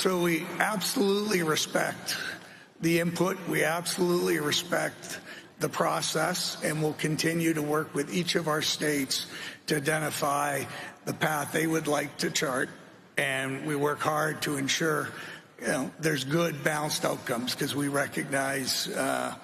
So we absolutely respect the input. We absolutely respect the process, and we'll continue to work with each of our states to identify the path they would like to chart. And we work hard to ensure there's good, balanced outcomes, because we recognize the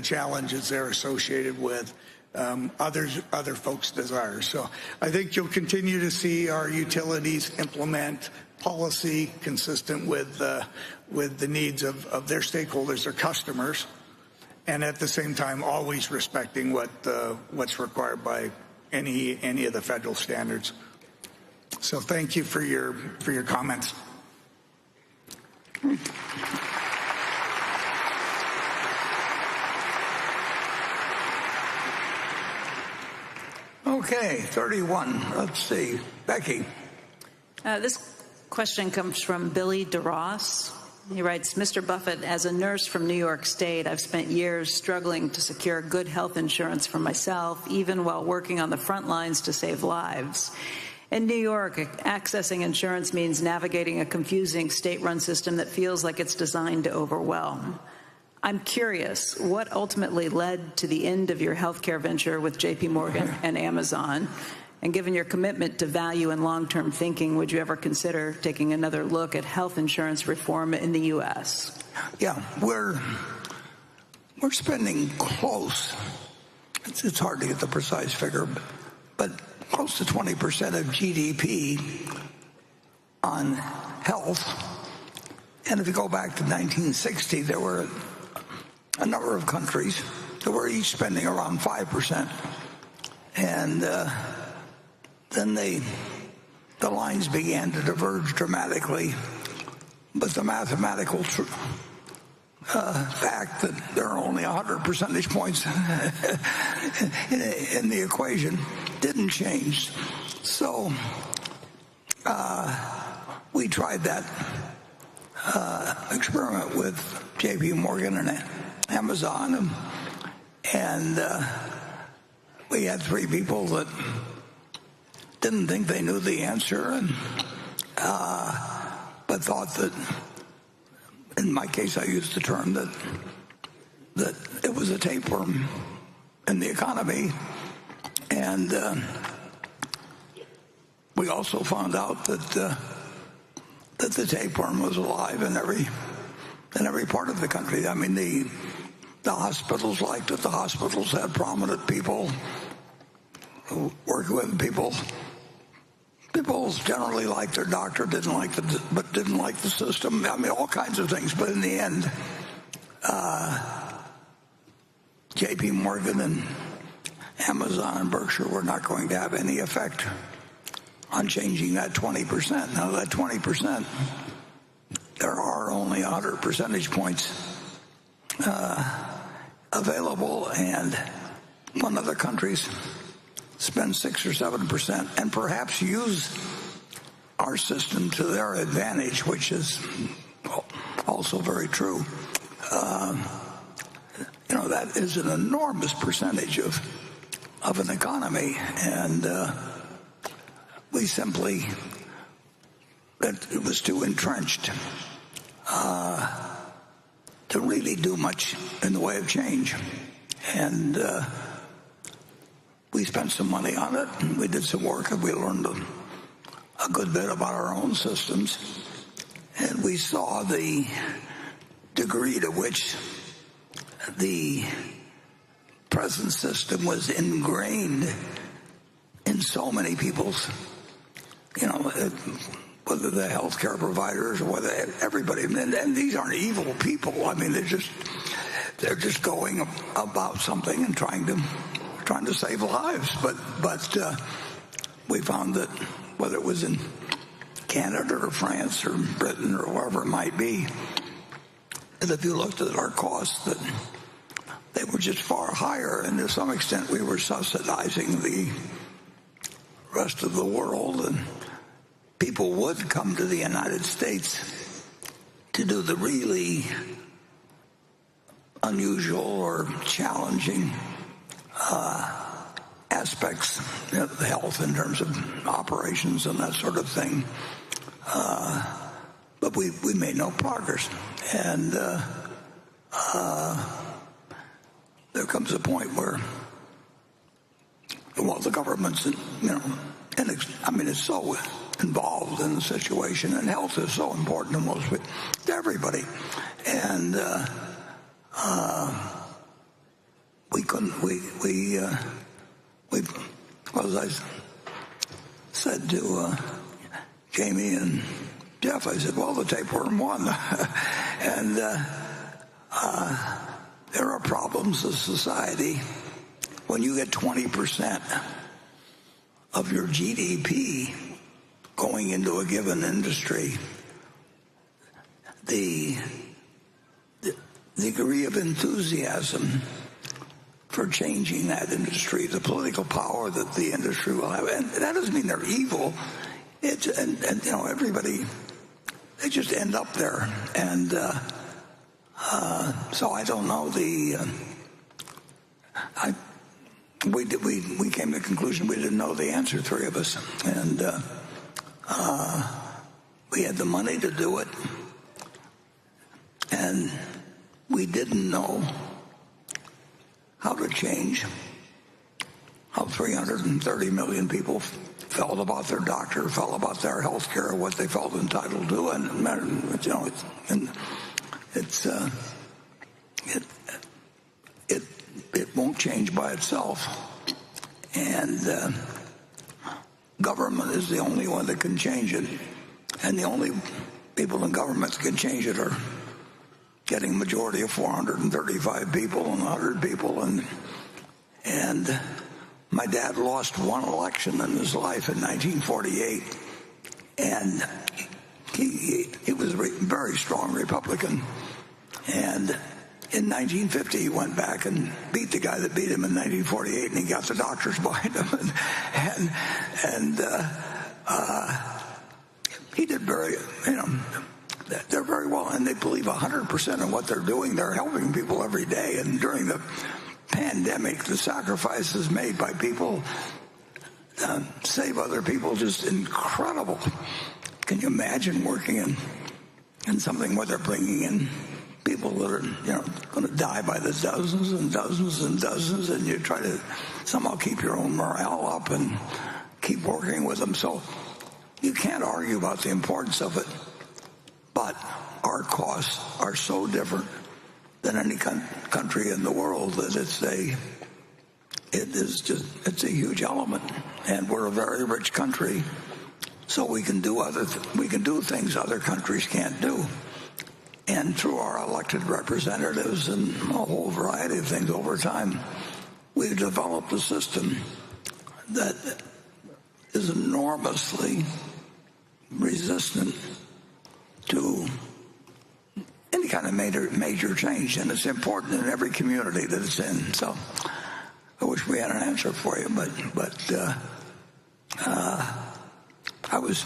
challenges they're associated with other folks' desires. So I think you'll continue to see our utilities implement policy consistent with the needs of their stakeholders, their customers, and at the same time always respecting what's required by any of the federal standards. So thank you for your comments. Okay, 31. Let's see. Becky. This question comes from Billy DeRoss. He writes, Mr. Buffett, as a nurse from New York State, I've spent years struggling to secure good health insurance for myself, even while working on the front lines to save lives. In New York, accessing insurance means navigating a confusing state-run system that feels like it's designed to overwhelm. I'm curious, what ultimately led to the end of your healthcare venture with JP Morgan and Amazon? And given your commitment to value and long-term thinking, would you ever consider taking another look at health insurance reform in the U.S.? Yeah, we're spending close. It's hard to get the precise figure, but close to 20% of GDP on health. And if you go back to 1960, there were a number of countries that were each spending around 5%. And then the lines began to diverge dramatically. But the mathematical fact that there are only 100 percentage points in the equation didn't change. So we tried that experiment with JP Morgan and Amazon, and we had three people that didn't think they knew the answer, but thought that, in my case, I used the term that it was a tapeworm in the economy, and we also found out that the tapeworm was alive in every part of the country. I mean, the hospitals liked it. The hospitals had prominent people who worked with people. People generally liked their doctor, but didn't like the system. I mean, all kinds of things. But in the end, JP Morgan and Amazon and Berkshire were not going to have any effect on changing that 20%. Now, that 20%, there are only 100 percentage points available, and when other countries spend 6 or 7% and perhaps use our system to their advantage, which is also very true. That is an enormous percentage of an economy, and we simply, that it was too entrenched to really do much in the way of change. And we spent some money on it, and we did some work, and we learned a good bit about our own systems. And we saw the degree to which the present system was ingrained in so many people's, whether the healthcare providers or whether everybody, and these aren't evil people. I mean, they're just going about something and trying to save lives. But we found that whether it was in Canada or France or Britain or wherever it might be, that if you looked at our costs, that they were just far higher, and to some extent we were subsidizing the rest of the world, and people would come to the United States to do the really unusual or challenging aspects of health in terms of operations and that sort of thing. but we made no progress. And there comes a point where, well, the government's, it's so involved in the situation, and health is so important to everybody. And as I said to Jamie and Jeff, I said, well, the tapeworm won. And there are problems of society when you get 20% of your GDP going into a given industry. The degree of enthusiasm for changing that industry, the political power that the industry will have, and that doesn't mean they're evil. Everybody, they just end up there, and so I don't know. We came to the conclusion we didn't know the answer, three of us, and we had the money to do it, and we didn't know how to change how 330 million people felt about their doctor, felt about their health care, what they felt entitled to, it won't change by itself, and government is the only one that can change it, and the only people in government that can change it are getting a majority of 435 people and 100 people, and my dad lost one election in his life in 1948, and he was a very strong Republican, and in 1950 he went back and beat the guy that beat him in 1948, and he got the doctors behind him, and he did they're very well, and they believe 100% in what they're doing. They're helping people every day, and during the pandemic, the sacrifices made by people save other people, just incredible. Can you imagine working in something where they're bringing in people that are going to die by the dozens and dozens and dozens, and you try to somehow keep your own morale up and keep working with them? So you can't argue about the importance of it, but our costs are so different than any country in the world that it's a huge element. And we're a very rich country, so we can do things other countries can't do. And through our elected representatives and a whole variety of things over time, we've developed a system that is enormously resistant to any kind of major change, and it's important in every community that it's in. So I wish we had an answer for you, but I was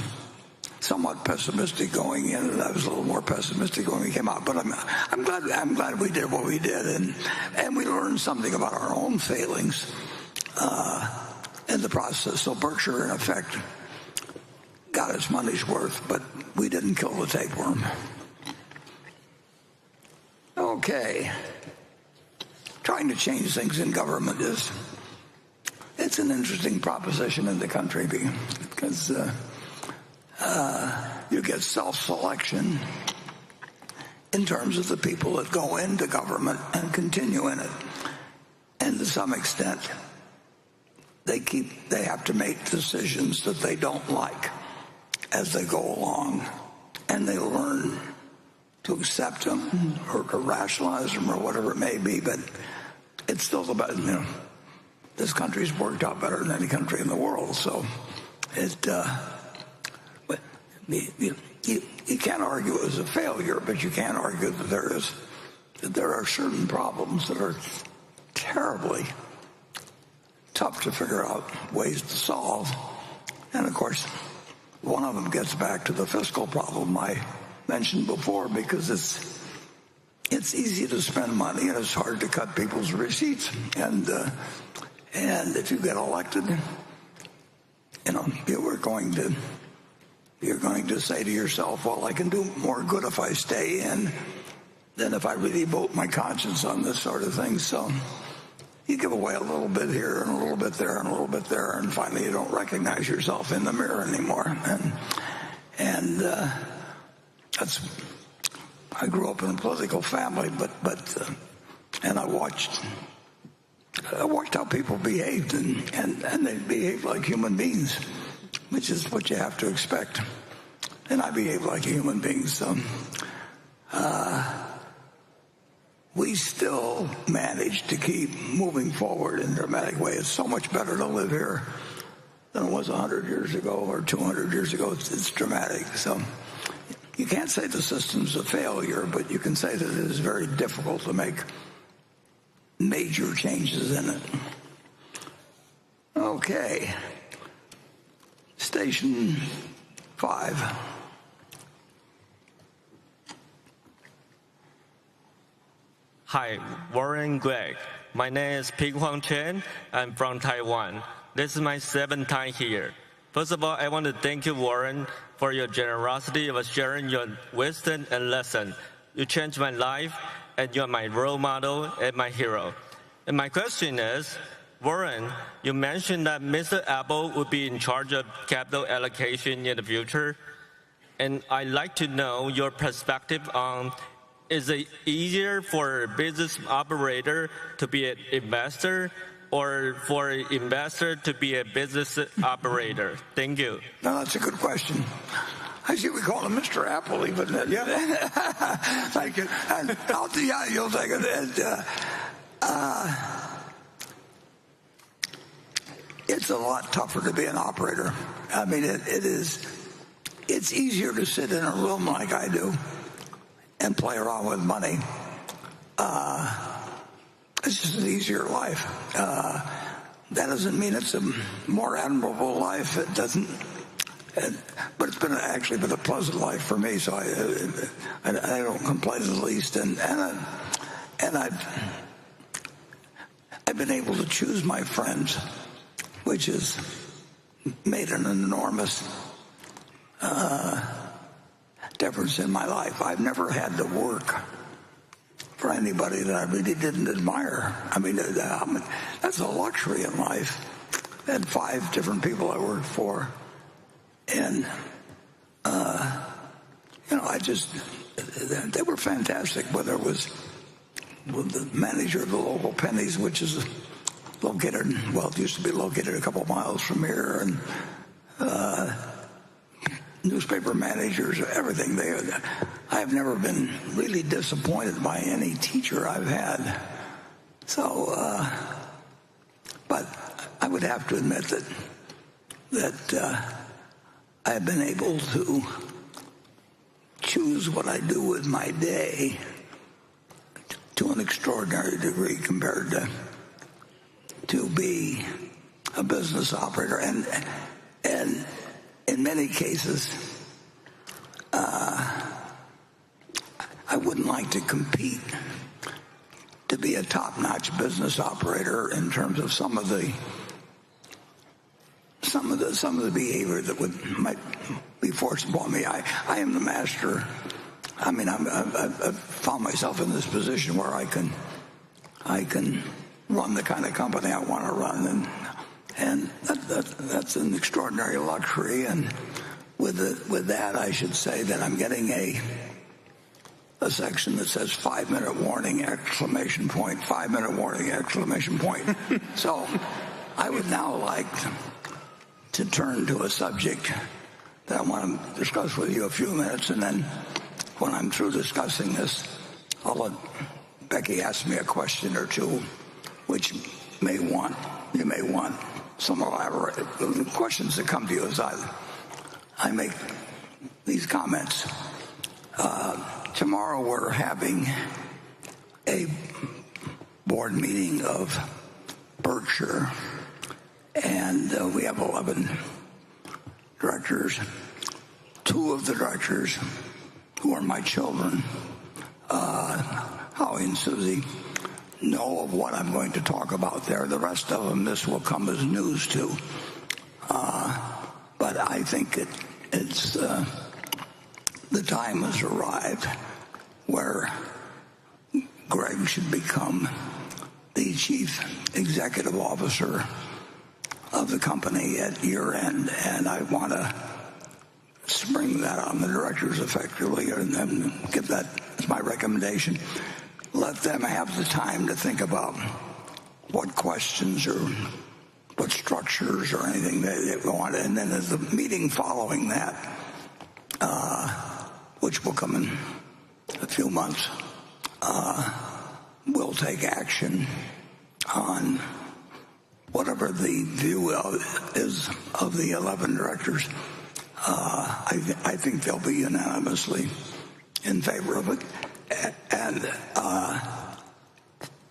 somewhat pessimistic going in, and I was a little more pessimistic when we came out. But I'm glad we did what we did, and we learned something about our own failings in the process. So Berkshire, in effect, got its money's worth, but we didn't kill the tapeworm. Okay. Trying to change things in government it's an interesting proposition in the country, because you get self-selection in terms of the people that go into government and continue in it. And to some extent, they have to make decisions that they don't like as they go along, and they learn to accept them or to rationalize them or whatever it may be. But it's still about, this country's worked out better than any country in the world. So but you can't argue it was a failure, but you can't argue that there are certain problems that are terribly tough to figure out ways to solve. And of course, one of them gets back to the fiscal problem I mentioned before, because it's easy to spend money and it's hard to cut people's receipts. And if you get elected, you were going to you're going to say to yourself, well, I can do more good if I stay in than if I really vote my conscience on this sort of thing. So you give away a little bit here and a little bit there and a little bit there, and finally you don't recognize yourself in the mirror anymore. And I grew up in a political family, and I watched how people behaved, and they behaved like human beings, which is what you have to expect. And I behaved like a human being, so we still manage to keep moving forward in a dramatic way. It's so much better to live here than it was 100 years ago or 200 years ago. It's dramatic. So you can't say the system's a failure, but you can say that it is very difficult to make major changes in it. Okay. Station 5. Hi, Warren Gregg. My name is Ping Huang Chen. I'm from Taiwan. This is my 7th time here. First of all, I want to thank you, Warren, for your generosity of sharing your wisdom and lesson. You changed my life, and you're my role model and my hero. And my question is, Warren, you mentioned that Mr. Apple would be in charge of capital allocation in the future. And I'd like to know your perspective on, is it easier for a business operator to be an investor or for an investor to be a business operator? Thank you. No, that's a good question. I see we call him Mr. Apple even. Yeah. Thank you. Yeah, you'll take it. It's a lot tougher to be an operator. I mean, it's easier to sit in a room like I do and play around with money. It's just an easier life. That doesn't mean it's a more admirable life. It doesn't. But it's actually been a pleasant life for me, so I don't complain in the least. And I've been able to choose my friends, which has made an enormous difference in my life. I've never had to work for anybody that I really didn't admire. I mean, that's a luxury in life. I had 5 different people I worked for. And, they were fantastic, whether it was with the manager of the local Pennies, which is located, it used to be located a couple miles from here, and newspaper managers, everything. I have never been really disappointed by any teacher I've had. So, but I would have to admit that I have been able to choose what I do with my day to an extraordinary degree compared to be a business operator. And in many cases, I wouldn't like to compete to be a top-notch business operator in terms of some of the behavior that might be forced upon me. I am the master. I mean, I've found myself in this position where I can run the kind of company I want to run, and that's an extraordinary luxury. And with that, I should say that I'm getting a section that says 5-minute warning, exclamation point, 5-minute warning, exclamation point. So I would now like to turn to a subject that I want to discuss with you a few minutes, and then when I'm through discussing this, I'll let Becky ask me a question or two, which you may want some elaborate. The questions that come to you as I make these comments. Tomorrow we're having a board meeting of Berkshire, and we have 11 directors. 2 of the directors, who are my children, Howie and Susie, know of what I'm going to talk about there. The rest of them, this will come as news to. But I think it's the time has arrived where Greg should become the chief executive officer of the company at year end, and I want to spring that on the directors effectively and then give that as my recommendation. Let them have the time to think about what questions or what structures or anything they want, and then as the meeting following that, which will come in a few months, we'll take action on whatever the view is of the 11 directors. I think they'll be unanimously in favor of it, and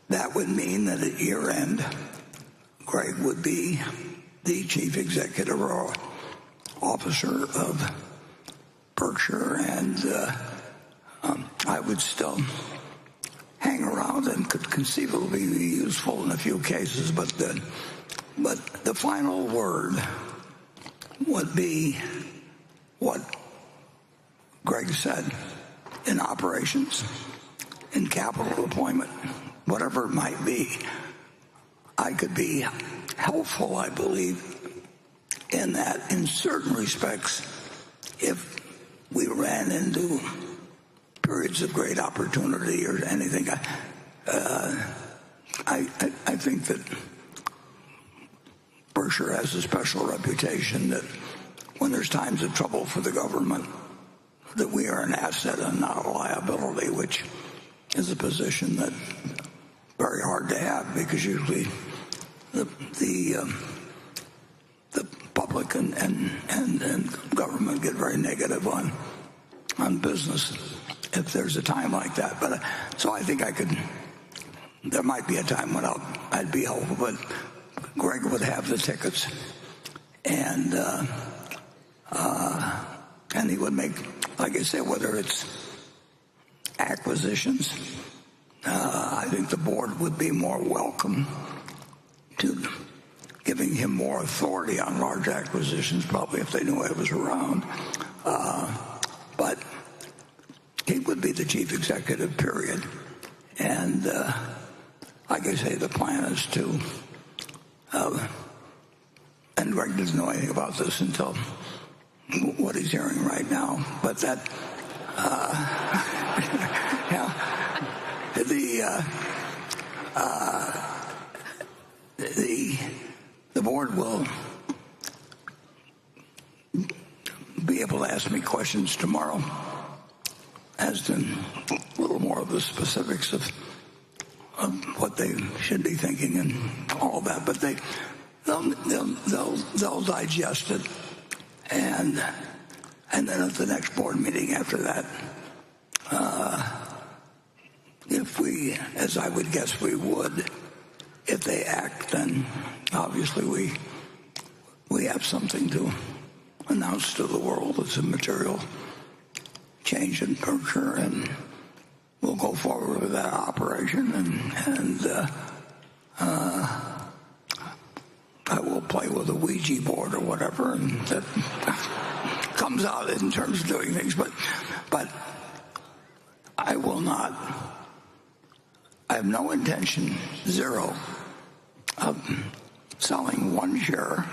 that would mean that at year end, Greg would be the chief executive officer of Berkshire, and I would still hang around and could conceivably be useful in a few cases, but the final word would be what Greg said in operations, in capital deployment, whatever it might be. I could be helpful, I believe, in that in certain respects, if we ran into periods of great opportunity or anything, I think that Berkshire has a special reputation that when there's times of trouble for the government, that we are an asset and not a liability, which is a position that very hard to have, because usually the public and government get very negative on business if there's a time like that. But so I think there might be a time when I'd be helpful, but Greg would have the tickets, and he would make, like I said, whether it's acquisitions, I think the board would be more welcome to giving him more authority on large acquisitions, probably if they knew I was around. But he would be the chief executive, period. And like I say, the plan is to, and Greg doesn't know anything about this until what he's hearing right now, but that, the board will be able to ask me questions tomorrow as to a little more of the specifics of what they should be thinking and all of that. But they'll digest it, and then at the next board meeting after that, if we, as I would guess we would, if they act, then obviously we have something to announce to the world. It's a material change in Berkshire, and we'll go forward with that operation, and I will play with a Ouija board or whatever, and that comes out in terms of doing things. But I will not. I have no intention, zero, of selling one share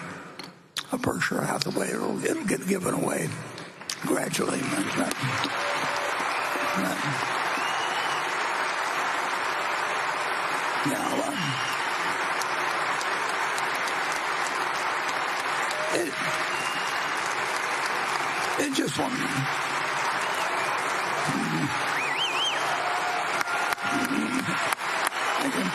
of Berkshire Hathaway. It'll get given away gradually. It just won't. Thank you.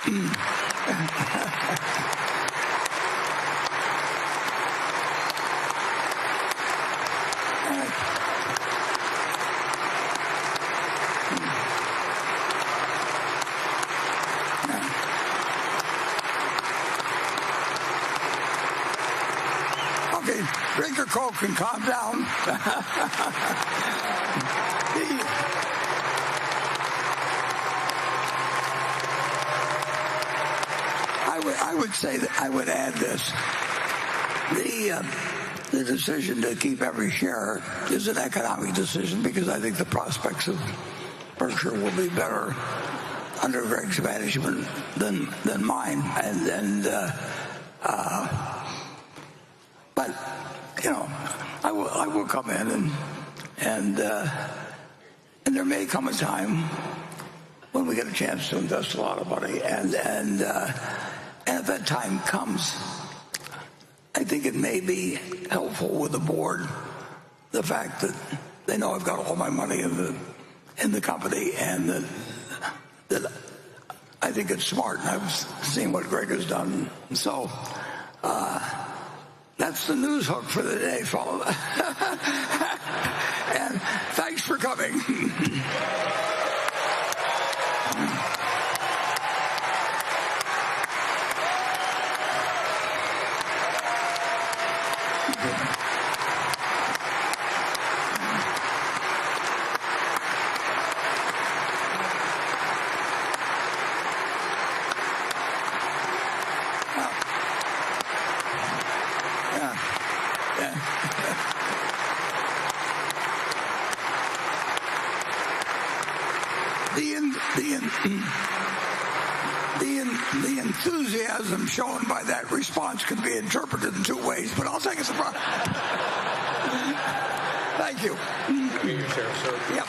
Okay, drink your Coke and calm down. I would say that I would add this. The decision to keep every share is an economic decision because I think the prospects of Berkshire will be better under Greg's management than mine. But you know, I will come in and there may come a time when we get a chance to invest a lot of money, and if that time comes, I think it may be helpful with the board, the fact that they know I've got all my money in the company, and that I think it's smart, and I've seen what Greg has done. So that's the news hook for the day, fellow. And thanks for coming. The enthusiasm shown by that response can be interpreted in two ways, but I'll take a surprise. Thank you. Your chair, sir. Yep.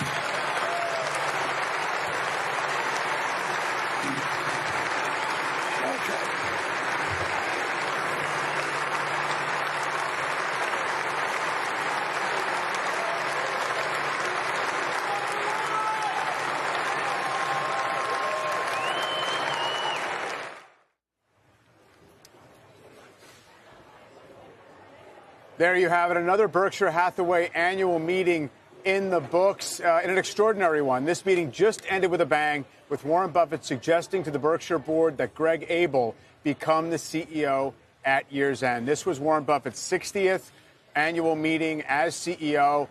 Okay. There you have it, another Berkshire Hathaway annual meeting in the books, and an extraordinary one. This meeting just ended with a bang, with Warren Buffett suggesting to the Berkshire board that Greg Abel become the CEO at year's end. This was Warren Buffett's 60th annual meeting as CEO.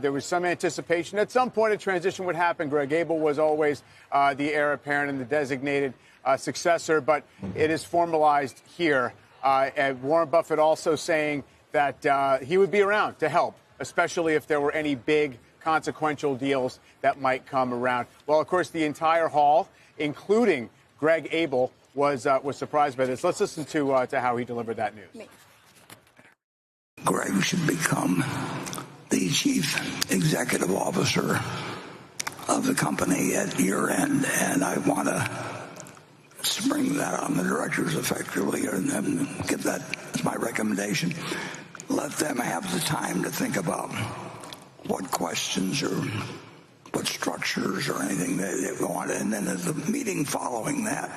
There was some anticipation at some point a transition would happen. Greg Abel was always the heir apparent and the designated successor, but it is formalized here. And Warren Buffett also saying that he would be around to help, especially if there were any big consequential deals that might come around. Well, of course, the entire hall, including Greg Abel, was surprised by this. Let's listen to how he delivered that news. Greg should become the chief executive officer of the company at year end, and I want to spring that on the directors effectively and give that as my recommendation. Let them have the time to think about what questions or what structures or anything they want. And then at the meeting following that,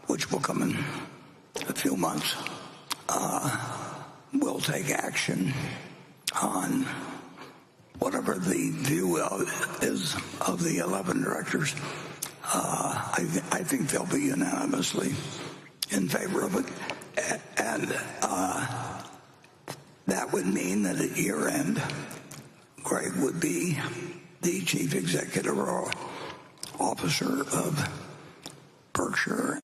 which will come in a few months, we'll take action on whatever the view is of the 11 directors. I think they'll be unanimously in favor of it. And that would mean that at year end, Greg would be the chief executive officer of Berkshire.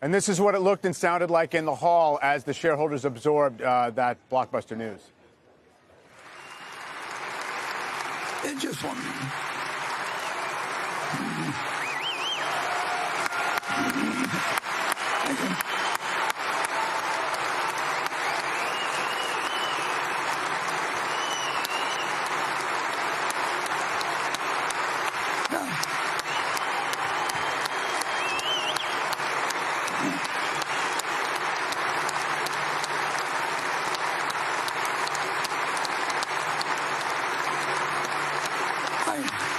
And this is what it looked and sounded like in the hall as the shareholders absorbed that blockbuster news. It just one.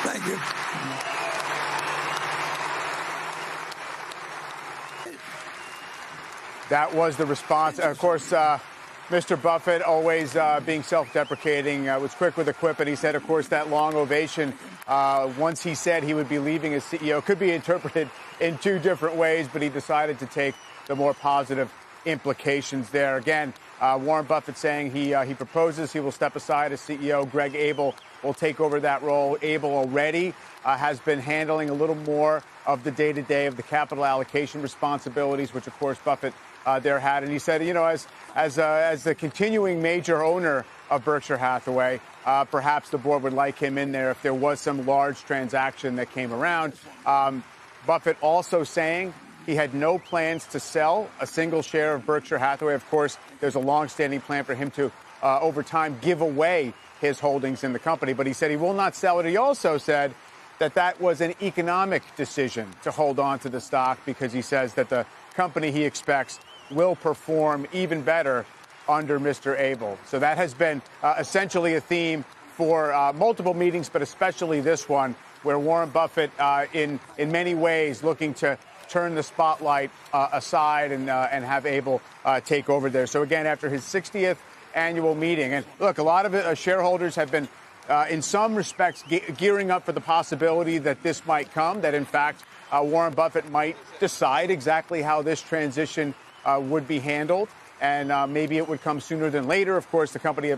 Thank you. That was the response. Of course, Mr. Buffett, always being self-deprecating, was quick with a quip, and he said, of course, that long ovation, once he said he would be leaving as CEO, could be interpreted in two different ways, but he decided to take the more positive implications there. Again, Warren Buffett saying he proposes he will step aside as CEO. Greg Abel will take over that role. Abel already has been handling a little more of the day-to-day of the capital allocation responsibilities, which, of course, Buffett there had. And he said, you know, as the continuing major owner of Berkshire Hathaway, perhaps the board would like him in there if there was some large transaction that came around. Buffett also saying he had no plans to sell a single share of Berkshire Hathaway. Of course, there's a long-standing plan for him to, over time, give away his holdings in the company. But he said he will not sell it. He also said that was an economic decision to hold on to the stock because he says that the company he expects will perform even better under Mr. Abel. So that has been essentially a theme for multiple meetings, but especially this one, where Warren Buffett, in many ways, looking to turn the spotlight aside and have Abel take over there. So again, after his 60th annual meeting, and look, a lot of shareholders have been, in some respects, gearing up for the possibility that this might come, that in fact Warren Buffett might decide exactly how this transition would be handled, and maybe it would come sooner than later. Of course, the company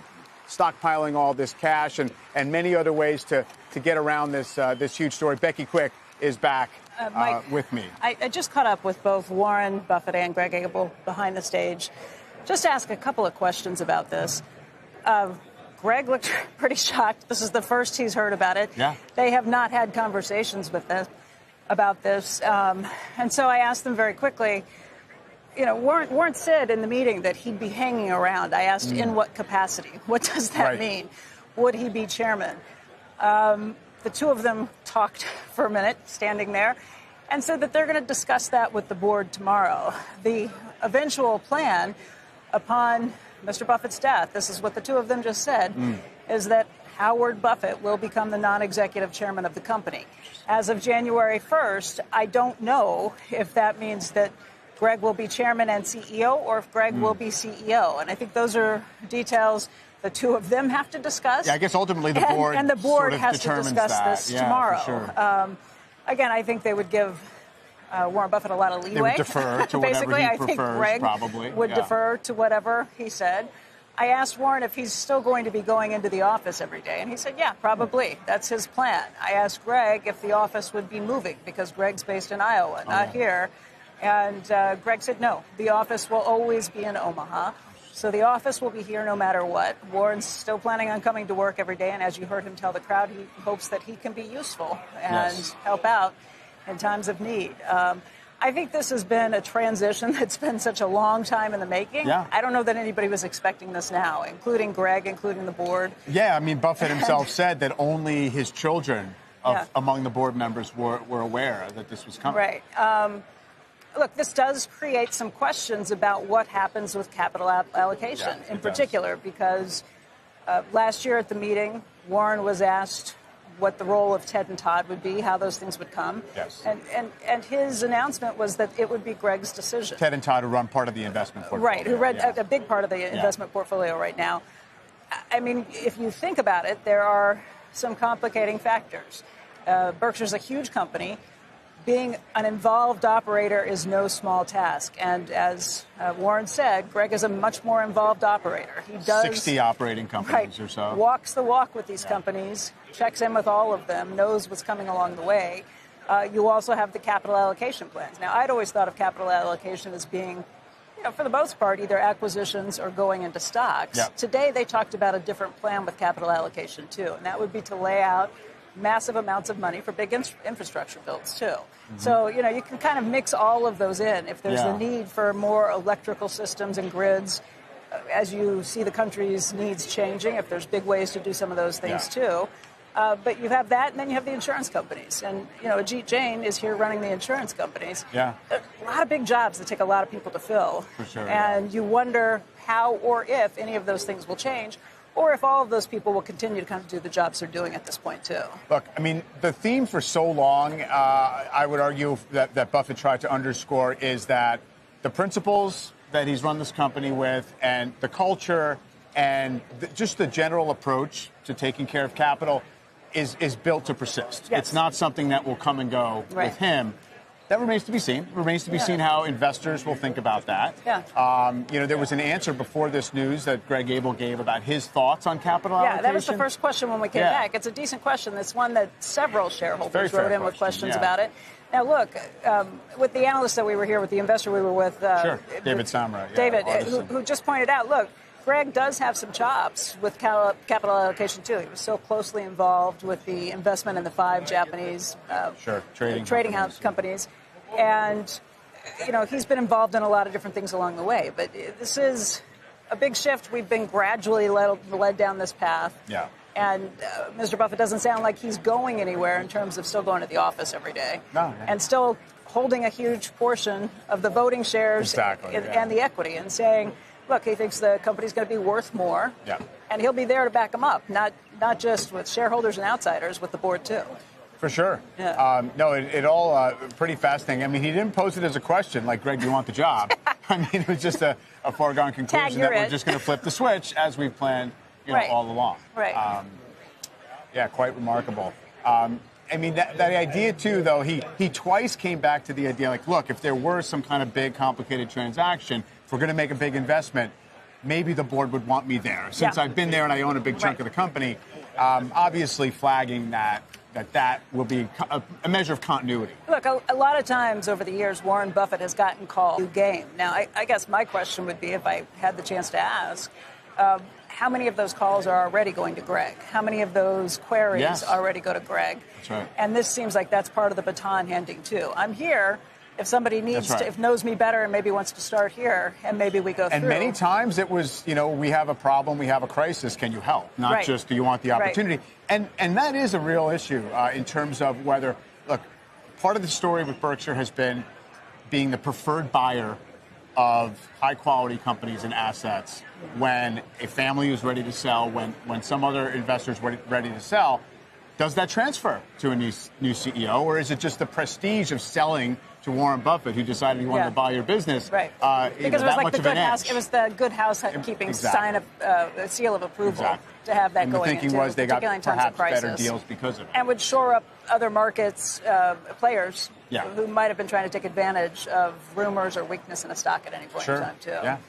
stockpiling all this cash and many other ways to get around this huge story. Becky Quick is back Mike, with me. I just caught up with both Warren Buffett and Greg Abel behind the stage. Just to ask a couple of questions about this. Greg looked pretty shocked. This is the first he's heard about it. Yeah. They have not had conversations about this. And so I asked them very quickly, you know, Warren said in the meeting that he'd be hanging around. I asked in what capacity? What does that mean? Would he be chairman? The two of them talked for a minute, standing there, and said that they're going to discuss that with the board tomorrow. The eventual plan upon Mr. Buffett's death, this is what the two of them just said, is that Howard Buffett will become the non-executive chairman of the company. As of January 1st, I don't know if that means that Greg will be chairman and CEO or if Greg will be CEO. And I think those are details the two of them have to discuss. Yeah, I guess ultimately the board and the board sort of has to discuss this tomorrow. For sure. Again, I think they would give Warren Buffett a lot of leeway. They would defer to whatever Basically, he I prefers, think Greg probably. would defer to whatever he said. I asked Warren if he's still going to be going into the office every day, and he said, yeah, probably. That's his plan. I asked Greg if the office would be moving, because Greg's based in Iowa, not here. And Greg said, no, the office will always be in Omaha. So the office will be here no matter what. Warren's still planning on coming to work every day, and as you heard him tell the crowd, he hopes that he can be useful and help out in times of need. I think this has been a transition that's been such a long time in the making. Yeah. I don't know that anybody was expecting this now, including Greg, including the board. Yeah, I mean, Buffett himself said that only his children among the board members were aware that this was coming. Right. Look, this does create some questions about what happens with capital allocation in particular, because last year at the meeting, Warren was asked what the role of Ted and Todd would be, how those things would come. Yes. And his announcement was that it would be Greg's decision. Ted and Todd, who run part of the investment portfolio. Right, who run a big part of the investment portfolio right now. I mean, if you think about it, there are some complicating factors. Berkshire's a huge company. Being an involved operator is no small task. And as Warren said, Greg is a much more involved operator. He does 60 operating companies or so. Walks the walk with these companies, checks in with all of them, knows what's coming along the way. You also have the capital allocation plans. Now, I'd always thought of capital allocation as being, you know, for the most part, either acquisitions or going into stocks. Yep. Today, they talked about a different plan with capital allocation, too, and that would be to lay out massive amounts of money for big infrastructure builds, too. So, you know, you can kind of mix all of those in. If there's a need for more electrical systems and grids, as you see the country's needs changing, if there's big ways to do some of those things, too. But you have that, and then you have the insurance companies. And, you know, Ajit Jain is here running the insurance companies. Yeah. A lot of big jobs that take a lot of people to fill. For sure. And you wonder how or if any of those things will change, or if all of those people will continue to kind of do the jobs they're doing at this point, too. Look, I mean, the theme for so long, I would argue that Buffett tried to underscore is that the principles that he's run this company with and the culture and just the general approach to taking care of capital is built to persist. Yes. It's not something that will come and go Right. with him. That remains to be seen. Remains to be seen how investors will think about that. Yeah. There was an answer before this news that Greg Abel gave about his thoughts on capital allocation. Yeah, that was the first question when we came back. It's a decent question. It's one that several shareholders wrote in with questions about it. Now, look, with the analyst that we were here with, the investor we were with, David Samra. Yeah, David, who just pointed out, look, Greg does have some chops with capital allocation, too. He was so closely involved with the investment in the 5 Japanese trading house companies. And, he's been involved in a lot of different things along the way. But this is a big shift. We've been gradually led down this path. Yeah. And Mr. Buffett doesn't sound like he's going anywhere in terms of still going to the office every day. No. And still holding a huge portion of the voting shares and the equity and saying, look, he thinks the company's going to be worth more. Yeah. And he'll be there to back him up, not just with shareholders and outsiders, with the board, too. For sure. Yeah. It all pretty fascinating. I mean, he didn't pose it as a question like, Greg, do you want the job? I mean, it was just a foregone conclusion that we're just going to flip the switch as we've planned all along. Right. Quite remarkable. I mean, that idea, too, though, he twice came back to the idea, like, look, if there were some kind of big, complicated transaction, if we're going to make a big investment, maybe the board would want me there. Since I've been there and I own a big chunk of the company, obviously flagging that will be a measure of continuity. Look, a lot of times over the years, Warren Buffett has gotten called to game. Now, I guess my question would be, if I had the chance to ask, how many of those calls are already going to Greg? How many of those queries already go to Greg? That's right. And this seems like that's part of the baton handing, too. I'm here. If somebody knows me better and maybe wants to start here, and maybe we go through. And many times it was, we have a problem, we have a crisis, can you help? Not just, do you want the opportunity? Right. And that is a real issue in terms of whether, look, part of the story with Berkshire has been being the preferred buyer of high-quality companies and assets when a family is ready to sell, when some other investor is ready to sell. Does that transfer to a new CEO, or is it just the prestige of selling to Warren Buffett, who decided he wanted to buy your business? Right. Because it was like the good house. It was the good housekeeping sign of seal of approval to have that and going. The thinking was they got perhaps better deals because of it, and would shore up other markets players who might have been trying to take advantage of rumors or weakness in a stock at any point in time too. Yeah.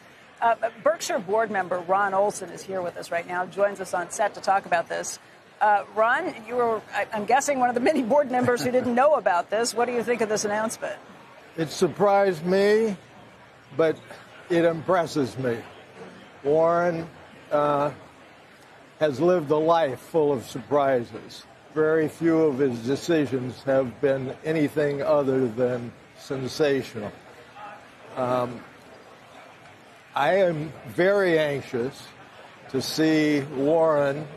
Berkshire board member Ron Olson is here with us right now. Joins us on set to talk about this. Ron, you were, I'm guessing, one of the many board members who didn't know about this. What do you think of this announcement? It surprised me, but it impresses me. Warren has lived a life full of surprises. Very few of his decisions have been anything other than sensational. I am very anxious to see Warren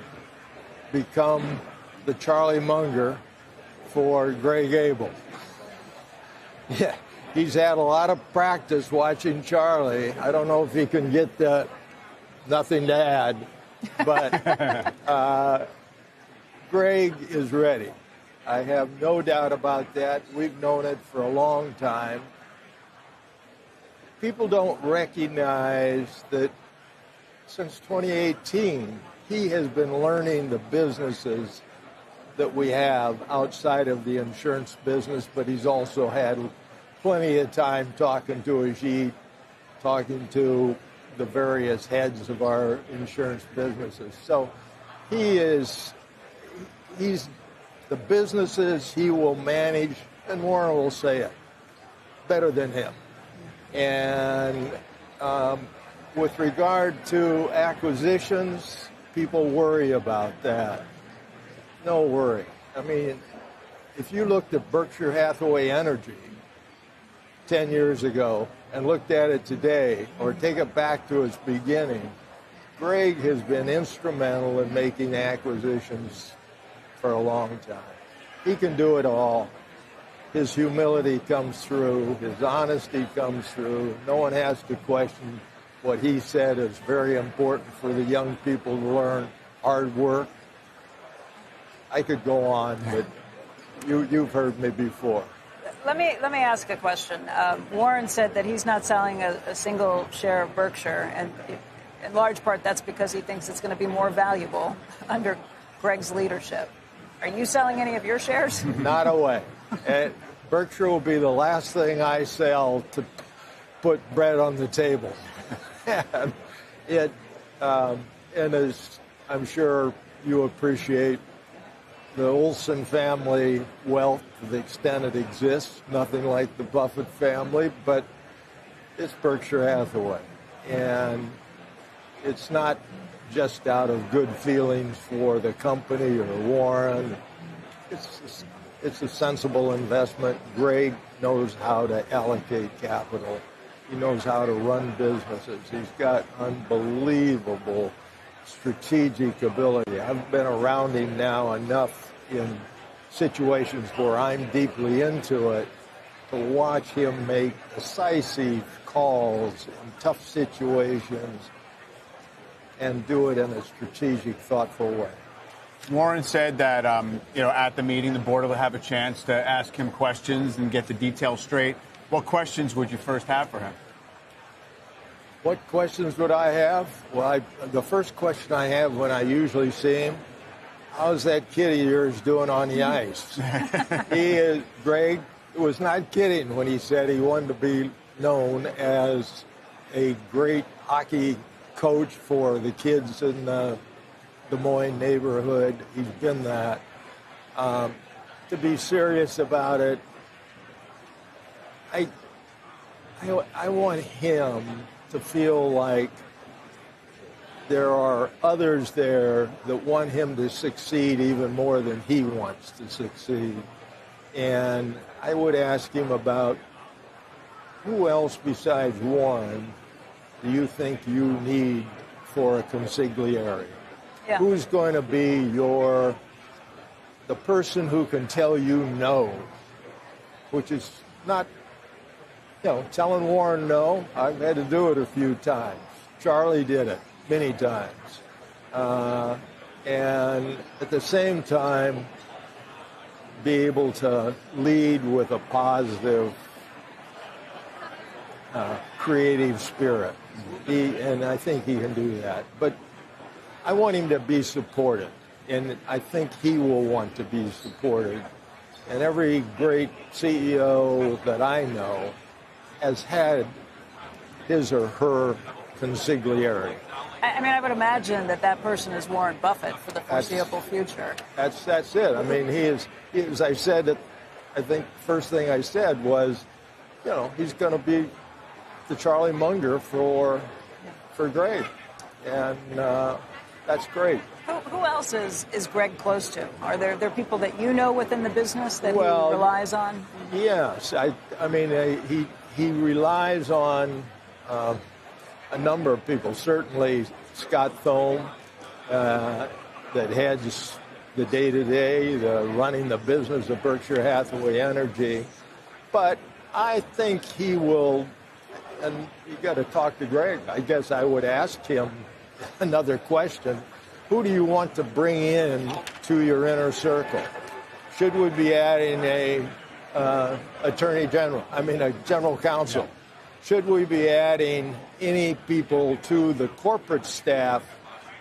become the Charlie Munger for Greg Abel. Yeah, he's had a lot of practice watching Charlie. I don't know if he can get that. Nothing to add, but Greg is ready. I have no doubt about that. We've known it for a long time. People don't recognize that since 2018, he has been learning the businesses that we have outside of the insurance business, but he's also had plenty of time talking to Ajit, talking to the various heads of our insurance businesses. So he's the businesses he will manage, and Warren will say it, better than him. And with regard to acquisitions, people worry about that. No worry. I mean, if you looked at Berkshire Hathaway Energy 10 years ago and looked at it today, or take it back to its beginning, Greg has been instrumental in making acquisitions for a long time. He can do it all. His humility comes through. His honesty comes through. No one has to question what he said is very important for the young people to learn hard work. I could go on, but you've heard me before. Let me ask a question. Warren said that he's not selling a single share of Berkshire, and in large part that's because he thinks it's going to be more valuable under Greg's leadership. Are you selling any of your shares? Not away. Berkshire will be the last thing I sell to put bread on the table. And as I'm sure you appreciate, the Olson family wealth, to the extent it exists, nothing like the Buffett family, but it's Berkshire Hathaway. And it's not just out of good feelings for the company or Warren. It's a sensible investment. Greg knows how to allocate capital. He knows how to run businesses. He's got unbelievable strategic ability. I've been around him now enough in situations where I'm deeply into it to watch him make decisive calls in tough situations and do it in a strategic, thoughtful way. Warren said that, at the meeting, the board will have a chance to ask him questions and get the details straight. What questions would you first have for him? What questions would I have? Well, the first question I have when I usually see him, how's that kid of yours doing on the ice? Greg was not kidding when he said he wanted to be known as a great hockey coach for the kids in the Des Moines neighborhood. He's been that. To be serious about it, I want him to feel like there are others there that want him to succeed even more than he wants to succeed. And I would ask him about who else besides Warren do you think you need for a consigliere? Yeah. Who's going to be the person who can tell you no, which is not, telling Warren no. I've had to do it a few times. Charlie did it many times. And at the same time, be able to lead with a positive, creative spirit. And I think he can do that. But I want him to be supported, and I think he will want to be supported. And every great CEO that I know has had his or her consigliere. I would imagine that person is Warren Buffett for the foreseeable future. That's it. I mean, he is, as I said, I think first thing I said was, he's going to be the Charlie Munger for Greg. And that's great. Who else is Greg close to? Are there people that you know within the business that he relies on? Yes. He relies on a number of people. Certainly Scott Thome, that heads the day-to-day, running the business of Berkshire Hathaway Energy. But I think he will, and you got to talk to Greg. I guess I would ask him another question. Who do you want to bring in to your inner circle? Should we be adding a general counsel? Yeah. Should we be adding any people to the corporate staff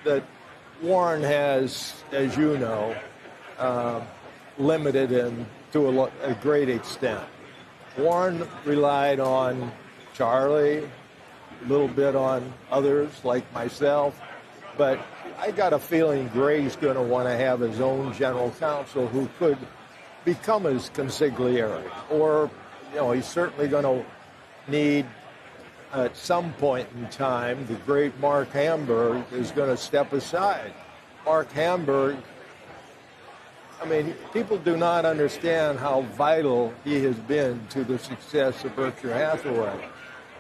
that Warren has, as you know, limited to a great extent? Warren relied on Charlie, a little bit on others like myself, but I got a feeling Greg's going to want to have his own general counsel who could become his consigliere. Or, he's certainly going to need, at some point in time, the great Mark Hamburg is going to step aside. Mark Hamburg, people do not understand how vital he has been to the success of Berkshire Hathaway.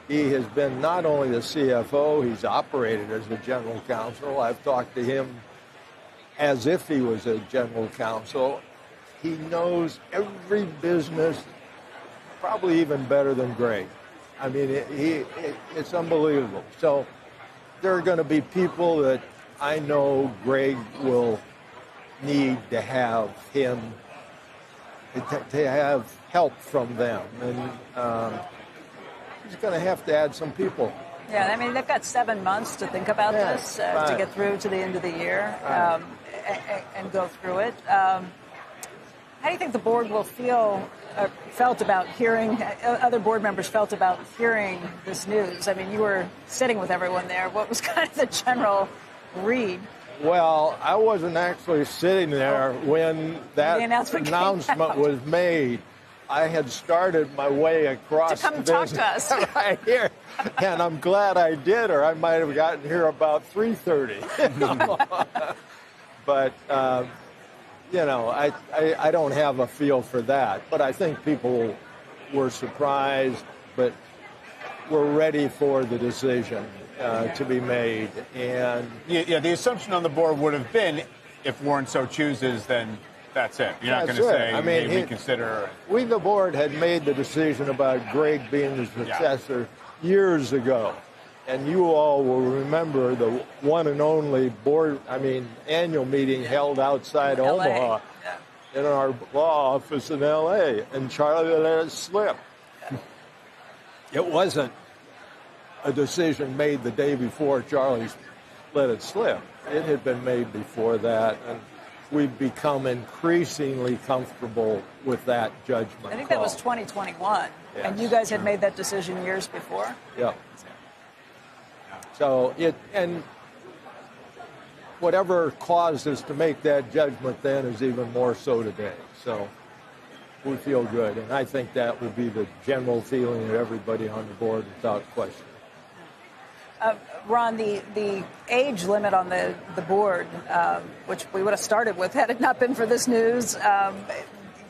He has been not only the CFO, he's operated as the general counsel. I've talked to him as if he was a general counsel. He knows every business probably even better than Greg. I mean, it's unbelievable. So there are going to be people that I know Greg will need to have to have help from them. And he's going to have to add some people. Yeah, I mean, they've got 7 months to think about this, to get through to the end of the year and go through it. How do you think the board will felt about hearing, other board members felt about hearing this news? I mean, you were sitting with everyone there. What was kind of the general read? Well, I wasn't actually sitting there when that announcement was made. I had started my way across to come talk to us right here, and I'm glad I did, or I might have gotten here about 3:30. But I don't have a feel for that. But I think people were surprised, but were ready for the decision to be made. And the assumption on the board would have been, if Warren so chooses, then that's it. You're not going to say, maybe consider. We, the board, had made the decision about Greg being the successor years ago. And you all will remember the one and only annual meeting held outside Omaha in our law office in L.A. And Charlie let it slip. It wasn't a decision made the day before Charlie let it slip. It had been made before that, and we've become increasingly comfortable with that judgment. I think that was 2021, and you guys had made that decision years before? Yeah. So and whatever caused us to make that judgment then is even more so today. So we feel good, and I think that will be the general feeling of everybody on the board without question. Ron, the age limit on the board, which we would have started with had it not been for this news,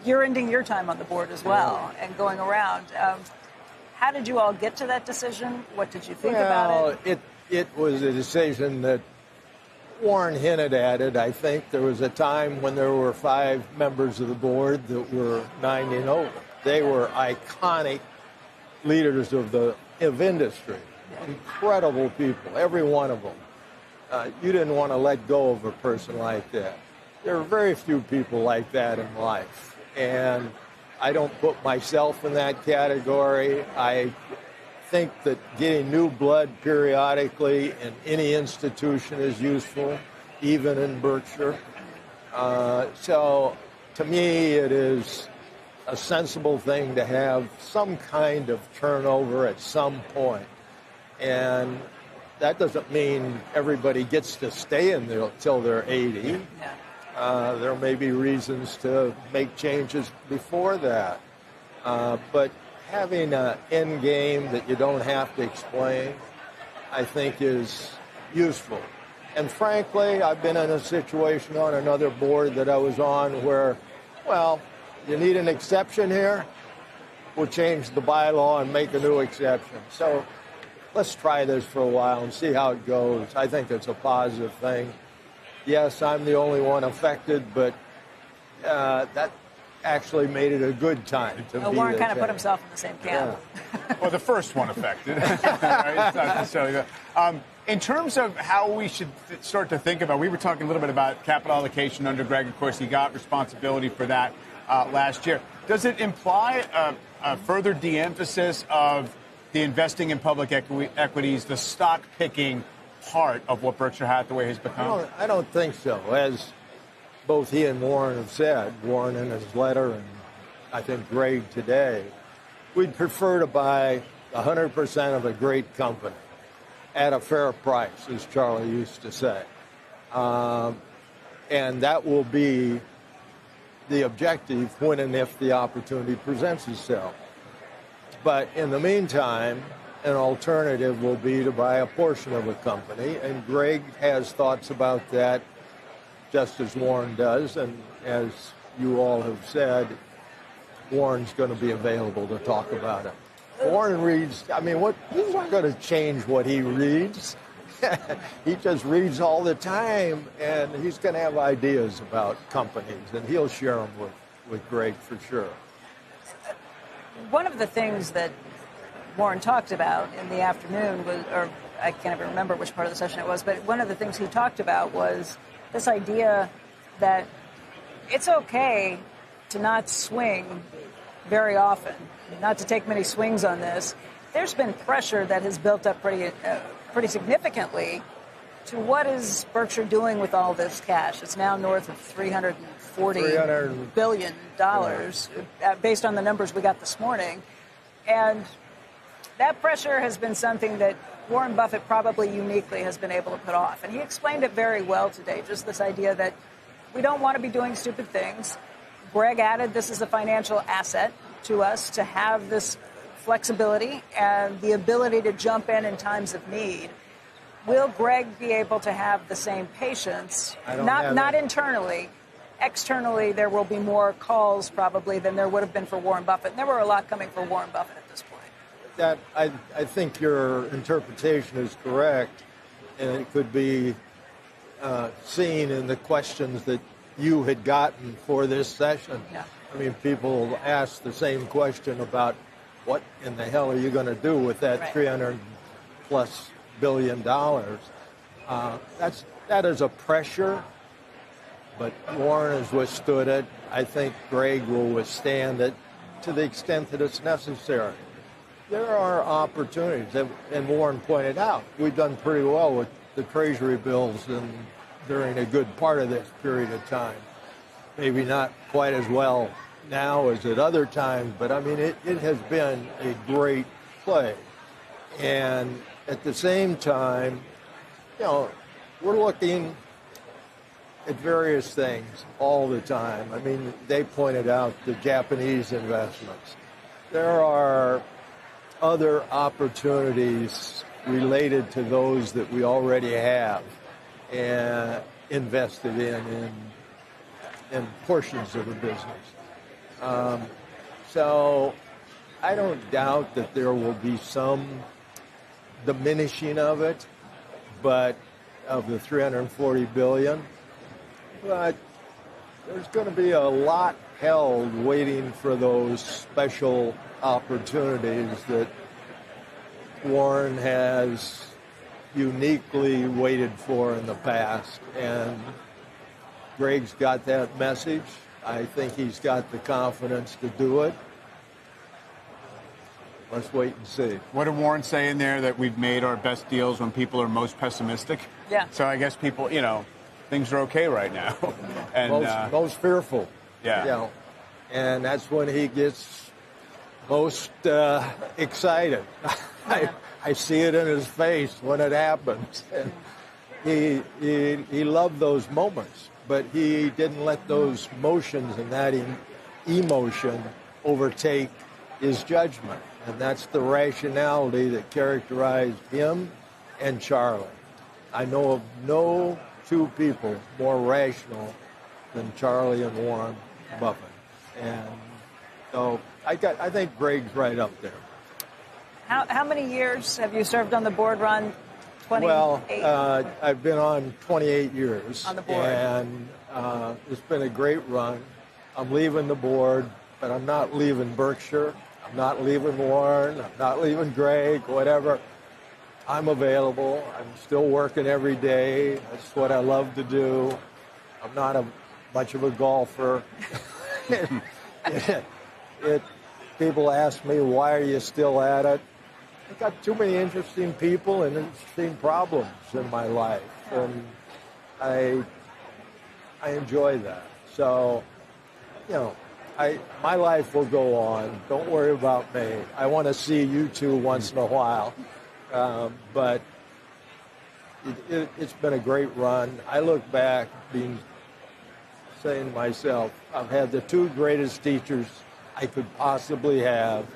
you're ending your time on the board as well and going around. How did you all get to that decision? What did you think about it? It was a decision that Warren hinted at it. I think there was a time when there were 5 members of the board that were 90 and over. They were iconic leaders of industry. Incredible people, every one of them. You didn't want to let go of a person like that. There are very few people like that in life. And I don't put myself in that category. I think that getting new blood periodically in any institution is useful, even in Berkshire. So to me, it is a sensible thing to have some kind of turnover at some point. And that doesn't mean everybody gets to stay in there till they're 80. There may be reasons to make changes before that. But having an end game that you don't have to explain, I think, is useful. And frankly, I've been in a situation on another board that I was on where, well, you need an exception here? We'll change the bylaw and make a new exception. So let's try this for a while and see how it goes. I think it's a positive thing. Yes, I'm the only one affected, but that actually made it a good time to be Warren kind of put himself in the same camp. Yeah. Well, the first one affected. Right? It's not necessarily that. In terms of how we should start to think about, we were talking a little bit about capital allocation under Greg. Of course, he got responsibility for that last year. Does it imply a further de-emphasis of the investing in public equities, the stock picking part of what Berkshire Hathaway has become? I don't think so. As both he and Warren have said, Warren in his letter and I think Greg today, we'd prefer to buy 100% of a great company at a fair price, as Charlie used to say. And that will be the objective when and if the opportunity presents itself. But in the meantime, an alternative will be to buy a portion of a company, and Greg has thoughts about that, just as Warren does, and as you all have said, Warren's going to be available to talk about it. Warren reads, he's not going to change what he reads. He just reads all the time, and he's going to have ideas about companies, and he'll share them with Greg for sure. One of the things that Warren talked about in the afternoon was, or I can't even remember which part of the session it was, but one of the things he talked about was this idea that it's okay to not swing very often, not to take many swings on this. There's been pressure that has built up pretty significantly to what is Berkshire doing with all this cash. It's now north of $340 billion, based on the numbers we got this morning. And that pressure has been something that Warren Buffett probably uniquely has been able to put off. And he explained it very well today, just this idea that we don't want to be doing stupid things. Greg added this is a financial asset to us to have this flexibility and the ability to jump in times of need. Will Greg be able to have the same patience? Not internally. Externally, there will be more calls probably than there would have been for Warren Buffett. And there were a lot coming for Warren Buffett at this point. That I think your interpretation is correct, and it could be seen in the questions that you had gotten for this session. Yeah. I mean, people ask the same question about what in the hell are you going to do with that Right. $300+ billion. That is a pressure, but Warren has withstood it. I think Greg will withstand it to the extent that it's necessary. There are opportunities, and Warren pointed out, we've done pretty well with the Treasury bills during a good part of this period of time. Maybe not quite as well now as at other times, but I mean, it has been a great play. And at the same time, we're looking at various things all the time. I mean, they pointed out the Japanese investments. There are other opportunities related to those that we already have and invested in portions of the business. So I don't doubt that there will be some diminishing of it, but of the $340 billion, but there's going to be a lot held waiting for those special opportunities that Warren has uniquely waited for in the past, and Greg's got that message. I think he's got the confidence to do it. Let's wait and see. What did Warren say in there, that we've made our best deals when people are most pessimistic? Yeah. So I guess people, things are okay right now. And most fearful. Yeah. And that's when he gets most excited. I see it in his face when it happens. And he loved those moments, but he didn't let those motions and that emotion overtake his judgment. And that's the rationality that characterized him and Charlie. I know of no two people more rational than Charlie and Warren Buffett. And so I think Greg's right up there. How many years have you served on the board, Ron? 28? Well, I've been on 28 years. On the board. And it's been a great run. I'm leaving the board, but I'm not leaving Berkshire. I'm not leaving Warren. I'm not leaving Greg, whatever. I'm available. I'm still working every day. That's what I love to do. I'm not much of a golfer. People ask me, why are you still at it? I've got too many interesting people and interesting problems in my life. And I enjoy that. So, my life will go on. Don't worry about me. I want to see you two once in a while. But it's been a great run. I look back saying to myself, I've had the two greatest teachers I could possibly have.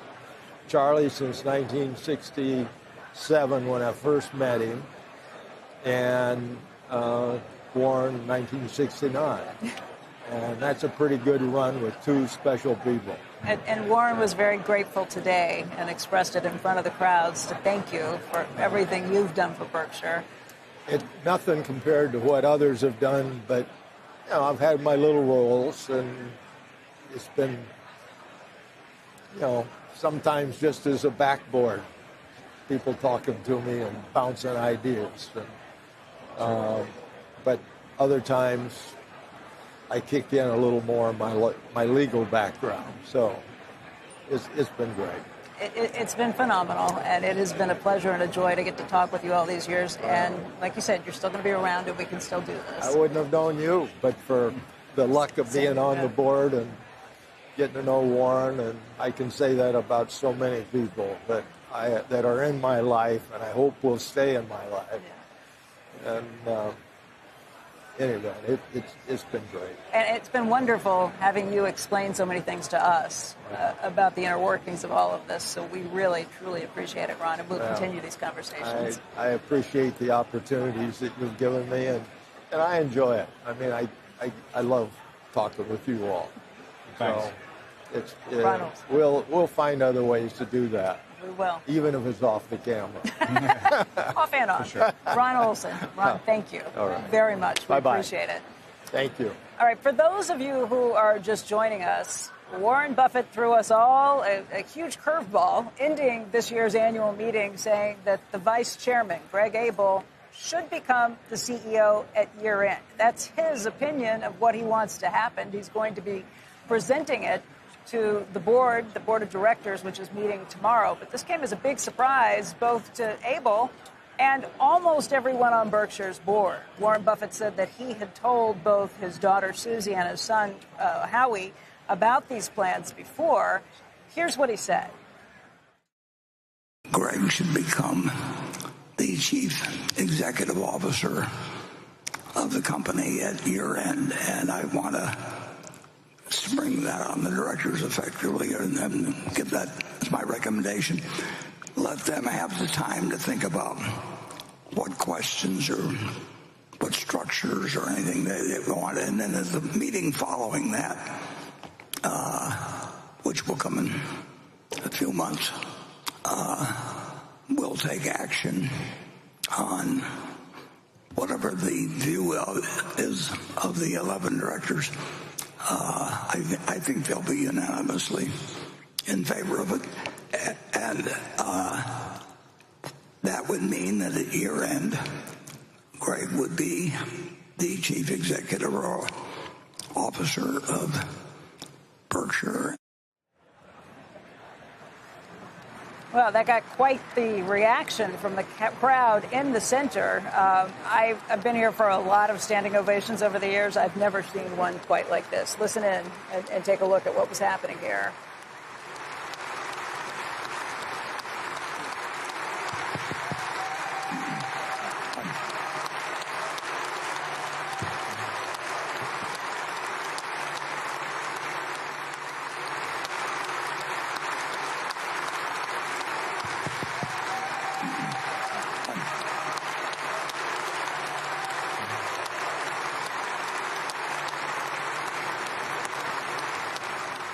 Charlie since 1967 when I first met him, and Warren 1969. And that's a pretty good run with two special people. And Warren was very grateful today and expressed it in front of the crowds to thank you for everything you've done for Berkshire. Nothing compared to what others have done, but I've had my little roles, and it's been sometimes just as a backboard, people talking to me and bouncing ideas. But other times, I kick in a little more my legal background. So it's been great. It's been phenomenal, and it has been a pleasure and a joy to get to talk with you all these years. And like you said, you're still going to be around, and we can still do this. I wouldn't have known you, but for the luck of being on the board and getting to know Warren, and I can say that about so many people that are in my life, and I hope will stay in my life. Yeah. And anyway, it's been great. And it's been wonderful having you explain so many things to us about the inner workings of all of this. So we really, truly appreciate it, Ron, and we'll continue these conversations. I appreciate the opportunities that you've given me, and I enjoy it. I mean, I love talking with you all. Thanks. So we'll find other ways to do that. We will. Even if it's off the camera. Off and on. Sure. Ron Olson. Ron, thank you very much. We appreciate it. Thank you. All right, for those of you who are just joining us, Warren Buffett threw us all a huge curveball, ending this year's annual meeting saying that the vice chairman, Greg Abel, should become the CEO at year end. That's his opinion of what he wants to happen. He's going to be presenting it to the board of directors, which is meeting tomorrow. But this came as a big surprise both to Abel and almost everyone on Berkshire's board. Warren Buffett said that he had told both his daughter Susie and his son Howie about these plans before. Here's what he said. Greg should become the chief executive officer of the company at year end, and I want to spring that on the directors effectively and then give that as my recommendation. Let them have the time to think about what questions or what structures or anything they want. And then as the meeting following that, which will come in a few months, we'll take action on whatever the view is of the 11 directors. I think they'll be unanimously in favor of it. And that would mean that at year end, Greg would be the chief executive officer of Berkshire. Well, that got quite the reaction from the crowd in the center. I've been here for a lot of standing ovations over the years. I've never seen one quite like this. Listen in and take a look at what was happening here.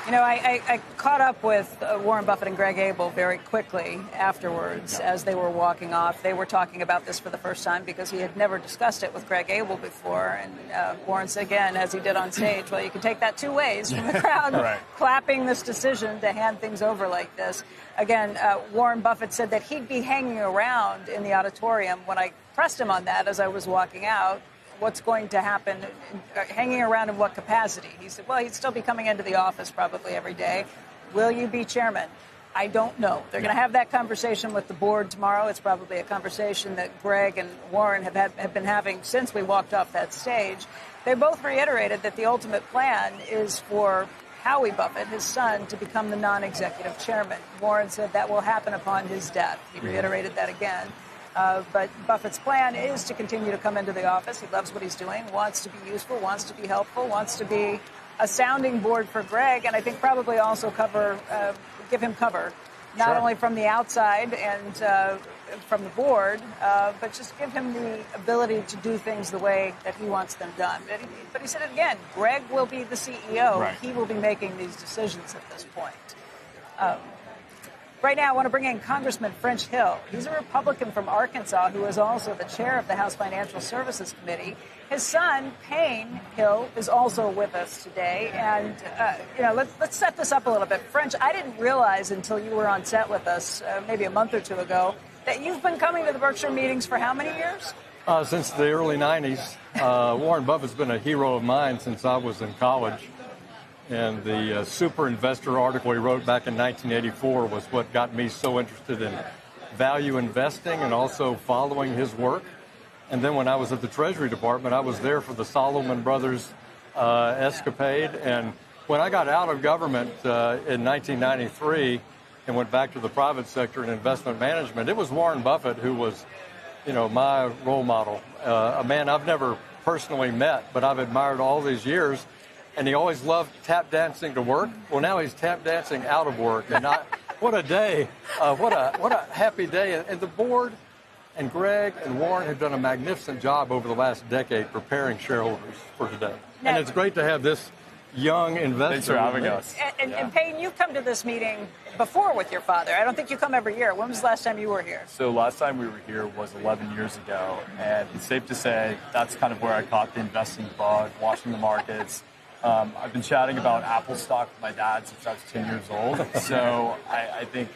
You know, I caught up with Warren Buffett and Greg Abel very quickly afterwards as they were walking off. They were talking about this for the first time because he had never discussed it with Greg Abel before. And Warren said again, as he did on stage, well, you can take that two ways from the crowd clapping this decision to hand things over like this. Again, Warren Buffett said that he'd be hanging around in the auditorium. When I pressed him on that as I was walking out, what's going to happen, hanging around in what capacity? He said, well, he'd still be coming into the office probably every day. Will you be chairman? I don't know. They're going to have that conversation with the board tomorrow. It's probably a conversation that Greg and Warren have been having since we walked off that stage. They both reiterated that the ultimate plan is for Howie Buffett, his son, to become the non-executive chairman. Warren said that will happen upon his death. He reiterated that again. But Buffett's plan is to continue to come into the office. He loves what he's doing, wants to be useful, wants to be helpful, wants to be a sounding board for Greg, and I think probably also give him cover, not only from the outside and from the board, but just give him the ability to do things the way that he wants them done. But he said it again, Greg will be the CEO. Right. He will be making these decisions at this point. Right now, I want to bring in Congressman French Hill. He's a Republican from Arkansas who is also the chair of the House Financial Services Committee. His son, Payne Hill, is also with us today. And, let's set this up a little bit. French, I didn't realize until you were on set with us maybe a month or two ago that you've been coming to the Berkshire meetings for how many years? Since the early 90s. Warren Buffett's been a hero of mine since I was in college. And the Super Investor article he wrote back in 1984 was what got me so interested in value investing and also following his work. And then when I was at the Treasury Department, I was there for the Solomon Brothers escapade. And when I got out of government in 1993 and went back to the private sector in investment management, it was Warren Buffett who was, my role model, a man I've never personally met, but I've admired all these years. And he always loved tap dancing to work. Well, now he's tap dancing out of work. And what a day. What a happy day. And the board and Greg and Warren have done a magnificent job over the last decade preparing shareholders for today. Now, and it's great to have this young investor. Thanks for having us. And Payne, you've come to this meeting before with your father. I don't think you come every year. When was the last time you were here? So last time we were here was 11 years ago. And it's safe to say that's kind of where I caught the investing bug, watching the markets. I've been chatting about Apple stock with my dad since I was 10 years old. So I think,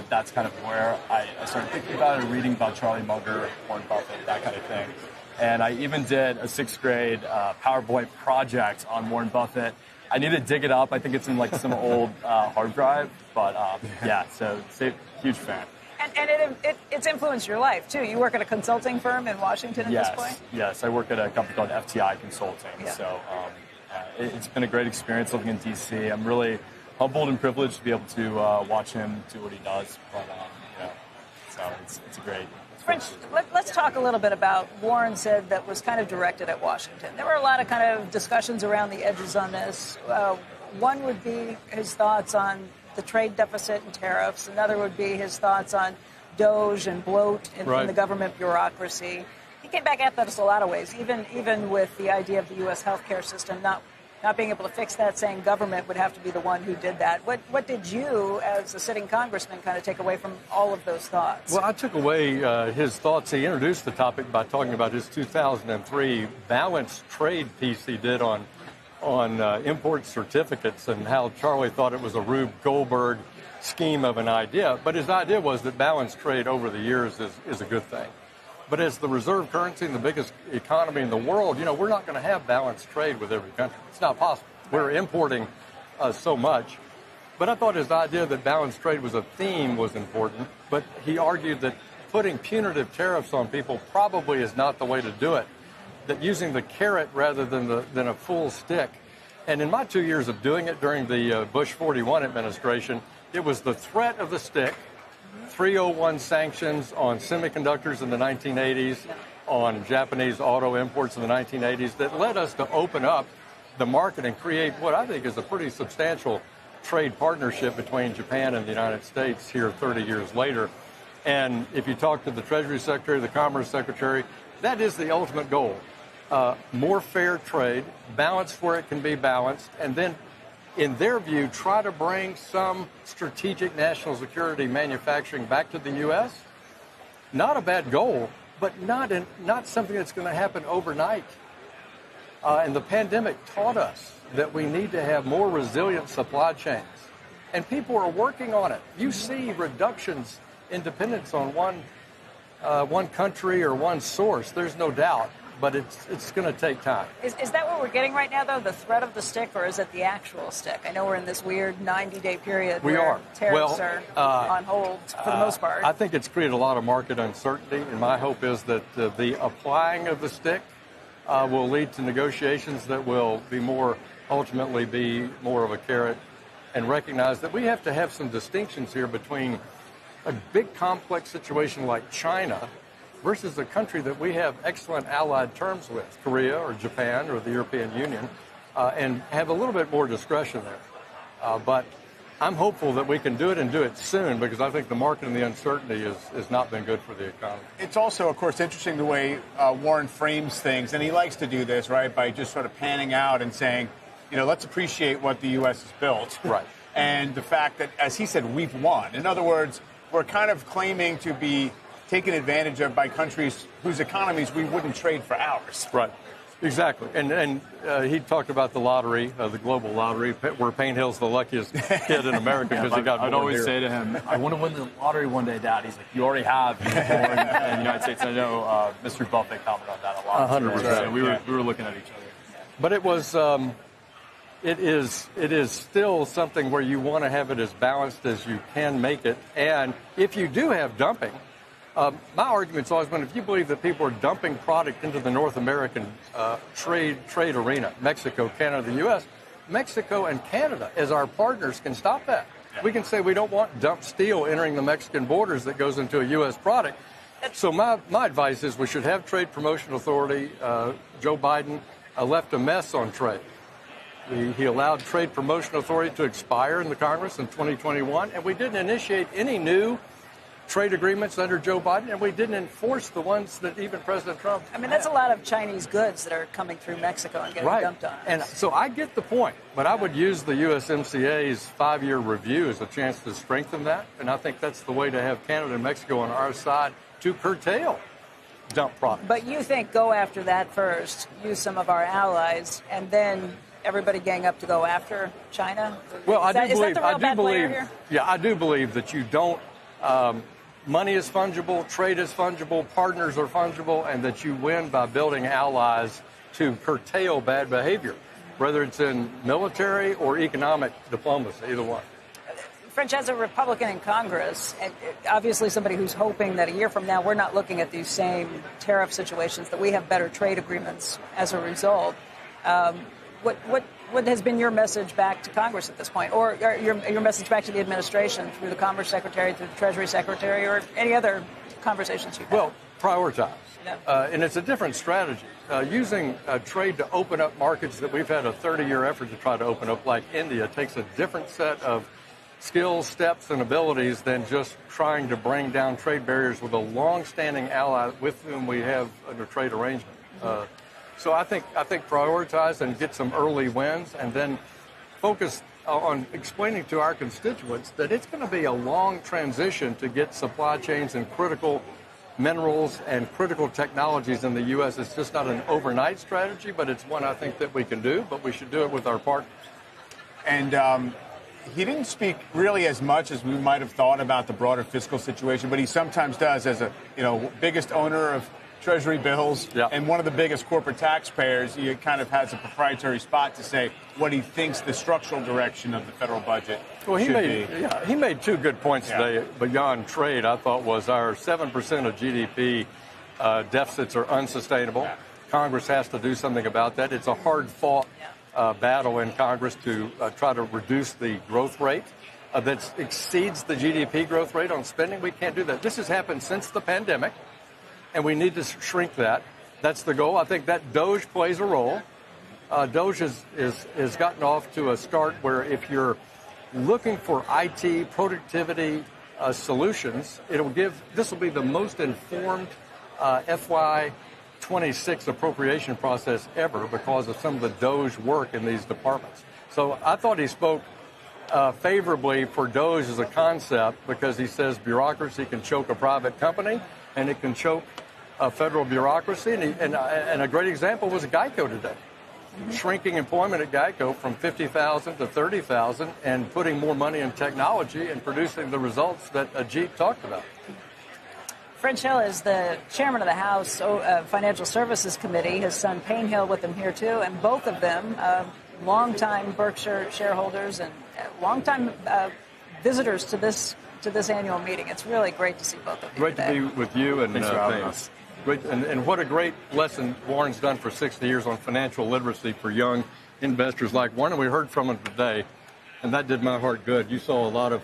that's kind of where I started thinking about it, reading about Charlie Munger, Warren Buffett, that kind of thing. And I even did a 6th grade PowerPoint project on Warren Buffett. I need to dig it up. I think it's in like some old hard drive. But so huge fan. And it's influenced your life, too. You work at a consulting firm in Washington at this point? Yes, I work at a company called FTI Consulting. Yeah. So it's been a great experience living in D.C. I'm really humbled and privileged to be able to watch him do what he does. But, so it's a great... French, let's talk a little bit about Warren said that was kind of directed at Washington. There were a lot of kind of discussions around the edges on this. One would be his thoughts on the trade deficit and tariffs. Another would be his thoughts on DOGE and bloat in the government bureaucracy. He came back at us a lot of ways, even with the idea of the U.S. healthcare system not being able to fix that, saying government would have to be the one who did that. What did you, as a sitting congressman, kind of take away from all of those thoughts? Well, I took away his thoughts. He introduced the topic by talking about his 2003 balanced trade piece he did on import certificates and how Charlie thought it was a Rube Goldberg scheme of an idea. But his idea was that balanced trade over the years is a good thing. But as the reserve currency and the biggest economy in the world, we're not going to have balanced trade with every country. It's not possible. We're importing so much. But I thought his idea that balanced trade was a theme was important. But he argued that putting punitive tariffs on people probably is not the way to do it. That using the carrot rather than a full stick. And in my 2 years of doing it during the Bush 41 administration, it was the threat of the stick. 301 sanctions on semiconductors in the 1980s, on Japanese auto imports in the 1980s that led us to open up the market and create what I think is a pretty substantial trade partnership between Japan and the United States here 30 years later. And if you talk to the Treasury Secretary, the Commerce Secretary, that is the ultimate goal. More fair trade, balanced where it can be balanced, and then in their view, try to bring some strategic national security manufacturing back to the U.S. Not a bad goal, but not something that's going to happen overnight. And the pandemic taught us that we need to have more resilient supply chains. And people are working on it. You see reductions in dependence on one country or one source, there's no doubt. But it's going to take time. Is that what we're getting right now, though, the threat of the stick, or is it the actual stick? I know we're in this weird 90-day period where tariffs are on hold for the most part. I think it's created a lot of market uncertainty, and my hope is that the applying of the stick will lead to negotiations that will ultimately be more of a carrot, and recognize that we have to have some distinctions here between a big complex situation like China versus a country that we have excellent allied terms with, Korea or Japan or the European Union, and have a little bit more discretion there. But I'm hopeful that we can do it and do it soon, because I think the market and the uncertainty has not been good for the economy. It's also, of course, interesting the way Warren frames things, and he likes to do this, right, by just sort of panning out and saying, let's appreciate what the U.S. has built. Right. and the fact that, as he said, we've won. In other words, we're kind of claiming to be taken advantage of by countries whose economies we wouldn't trade for ours. Right. Exactly. And he talked about the lottery, the global lottery, where Payne Hill's the luckiest kid in America because he got born I'd always here. say to him, I want to win the lottery one day, Dad. He's like, you already have. You're born in the United States. I know Mr. Buffett commented on that a lot. 100%. So we were looking at each other. But it was, it is still something where you want to have it as balanced as you can make it. And if you do have dumping, my argument's always been if you believe that people are dumping product into the North American trade arena, Mexico, Canada, the U.S., Mexico and Canada as our partners can stop that. We can say we don't want dumped steel entering the Mexican borders that goes into a U.S. product. So my advice is we should have Trade Promotion Authority. Joe Biden left a mess on trade. He allowed Trade Promotion Authority to expire in the Congress in 2021, and we didn't initiate any new trade agreements under Joe Biden, and we didn't enforce the ones that even President Trump I mean, that's a lot of Chinese goods that are coming through Mexico and getting dumped on us. And so I get the point, but I would use the USMCA's 5-year review as a chance to strengthen that, and I think that's the way to have Canada and Mexico on our side to curtail dump products. But you think go after that first, use some of our allies, and then everybody gang up to go after China? Well, I do believe that you don't. Money is fungible, trade is fungible, partners are fungible, and that you win by building allies to curtail bad behavior, whether it's in military or economic diplomacy, either one. French, as a Republican in Congress, and obviously somebody who's hoping that a year from now we're not looking at these same tariff situations, that we have better trade agreements as a result. What has been your message back to Congress at this point, or your message back to the administration through the Commerce Secretary, through the Treasury Secretary, or any other conversations you've had? Well, prioritize. Yeah. And it's a different strategy. Using trade to open up markets that we've had a 30-year effort to try to open up, like India, takes a different set of skills, steps, and abilities than just trying to bring down trade barriers with a long-standing ally with whom we have a trade arrangement. So I think prioritize and get some early wins, and then focus on explaining to our constituents that it's going to be a long transition to get supply chains and critical minerals and critical technologies in the U.S. It's just not an overnight strategy, but it's one I think that we can do, but we should do it with our partners. And he didn't speak really as much as we might have thought about the broader fiscal situation, but he sometimes does as a biggest owner of Treasury bills and one of the biggest corporate taxpayers. He kind of has a proprietary spot to say what he thinks the structural direction of the federal budget should be. Yeah, he made two good points today beyond trade. I thought was our 7% of GDP deficits are unsustainable. Yeah. Congress has to do something about that. It's a hard-fought battle in Congress to try to reduce the growth rate that exceeds the GDP growth rate on spending. We can't do that. This has happened since the pandemic, and we need to shrink that. That's the goal. I think that DOGE plays a role. DOGE has gotten off to a start where if you're looking for IT productivity solutions, this will be the most informed FY26 appropriation process ever because of some of the DOGE work in these departments. So I thought he spoke favorably for DOGE as a concept because he says bureaucracy can choke a private company and it can choke federal bureaucracy. And a great example was Geico today. Shrinking employment at Geico from 50,000 to 30,000 and putting more money in technology and producing the results that Ajit talked about. French Hill is the chairman of the House Financial Services Committee. His son Payne Hill with him here, too. And both of them, longtime Berkshire shareholders and longtime visitors to this annual meeting. It's really great to see both of you Great today. to be with you. And thanks for having us. Great, and what a great lesson Warren's done for 60 years on financial literacy for young investors like Warren. And we heard from him today, and that did my heart good. You saw a lot of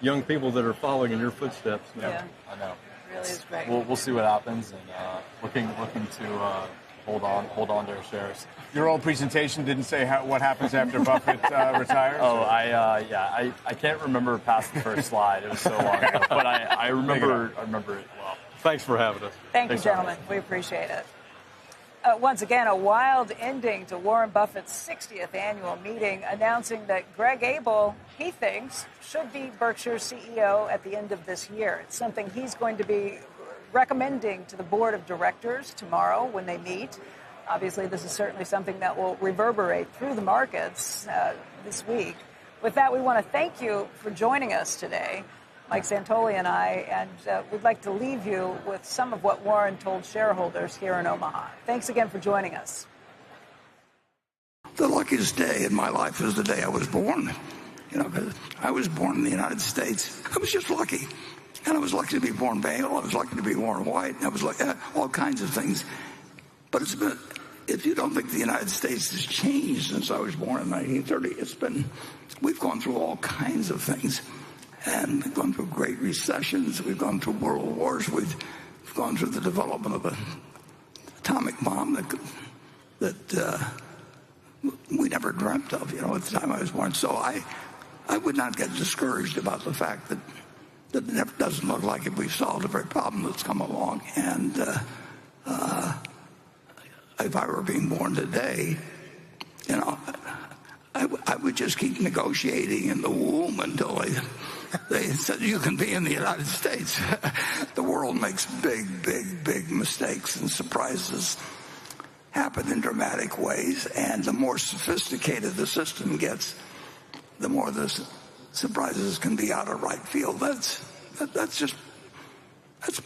young people that are following in your footsteps. Yeah, I know. It really is great. We'll see what happens, and looking to hold on to our shares. Your old presentation didn't say what happens after Buffett retires? Oh, I can't remember past the first slide. It was so long ago, but I remember it well. Thanks for having us. Thank you, gentlemen. We appreciate it. Once again, a wild ending to Warren Buffett's 60th annual meeting, announcing that Greg Abel, he thinks, should be Berkshire's CEO at the end of this year. It's something he's going to be recommending to the board of directors tomorrow when they meet. Obviously, this is certainly something that will reverberate through the markets this week. With that, we want to thank you for joining us today, Mike Santoli and I, and we'd like to leave you with some of what Warren told shareholders here in Omaha. Thanks again for joining us. The luckiest day in my life is the day I was born. You know, 'cause I was born in the United States. I was just lucky. And I was lucky to be born pale. I was lucky to be born white. I was like all kinds of things. But it's been, if you don't think the United States has changed since I was born in 1930, we've gone through all kinds of things. And we've gone through great recessions. We've gone through world wars. We've gone through the development of an atomic bomb that we never dreamt of, you know, at the time I was born. So I would not get discouraged about the fact that it never doesn't look like it. We've solved every problem that's come along. And if I were being born today, you know, I would just keep negotiating in the womb until they said you can be in the United States. The world makes big mistakes, and surprises happen in dramatic ways. And the more sophisticated the system gets, the more the surprises can be out of right field. That's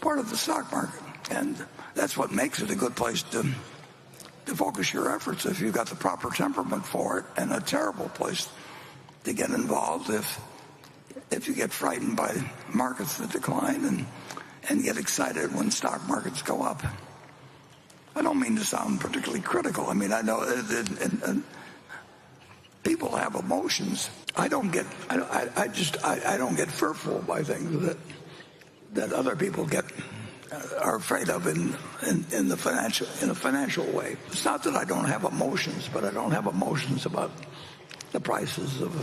part of the stock market, and that's what makes it a good place to focus your efforts if you've got the proper temperament for it, and a terrible place to get involved if you get frightened by markets that decline and get excited when stock markets go up. I don't mean to sound particularly critical. I mean, I know people have emotions. I don't get fearful by things that other people are afraid of in a financial way. It's not that I don't have emotions, but I don't have emotions about the prices of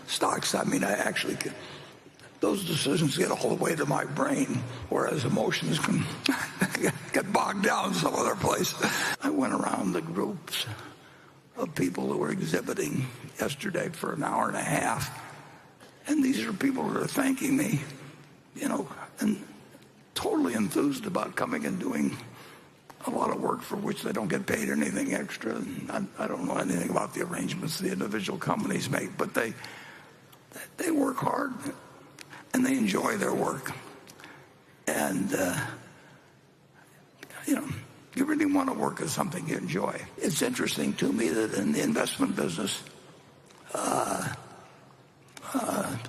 stocks. I mean, those decisions get all the way to my brain, whereas emotions can get bogged down some other place. I went around the groups of people who were exhibiting yesterday for an hour and a half, and these are people who are thanking me, you know, and totally enthused about coming and doing a lot of work for which they don't get paid anything extra. And I don't know anything about the arrangements the individual companies make, but they work hard and they enjoy their work. And you know, you really want to work at something you enjoy. It's interesting to me that in the investment business,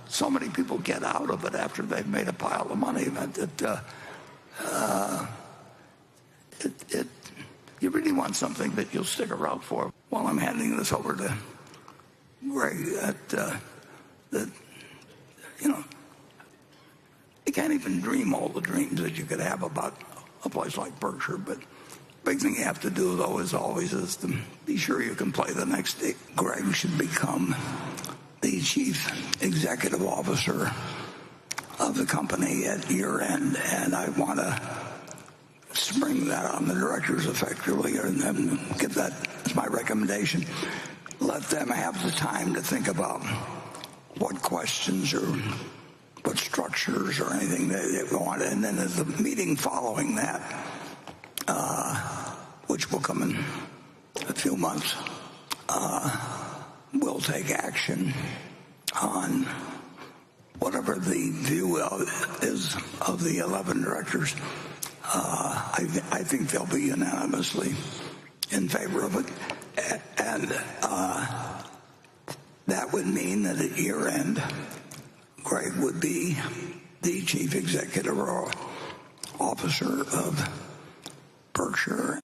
so many people get out of it after they've made a pile of money. You really want something that you'll stick around for. While I'm handing this over to Greg, that you know, you can't even dream all the dreams that you could have about a place like Berkshire. But big thing you have to do, though, is to be sure you can play the next day. Greg should become the chief executive officer of the company at year end, and I want to spring that on the directors effectively, and then give that as my recommendation. Let them have the time to think about what questions or what structures or anything they want, and then as the meeting following that, which will come in a few months, we'll take action on whatever the view is of the 11 directors. I think they'll be unanimously in favor of it, and that would mean that at year end, Greg would be the chief executive officer of Berkshire.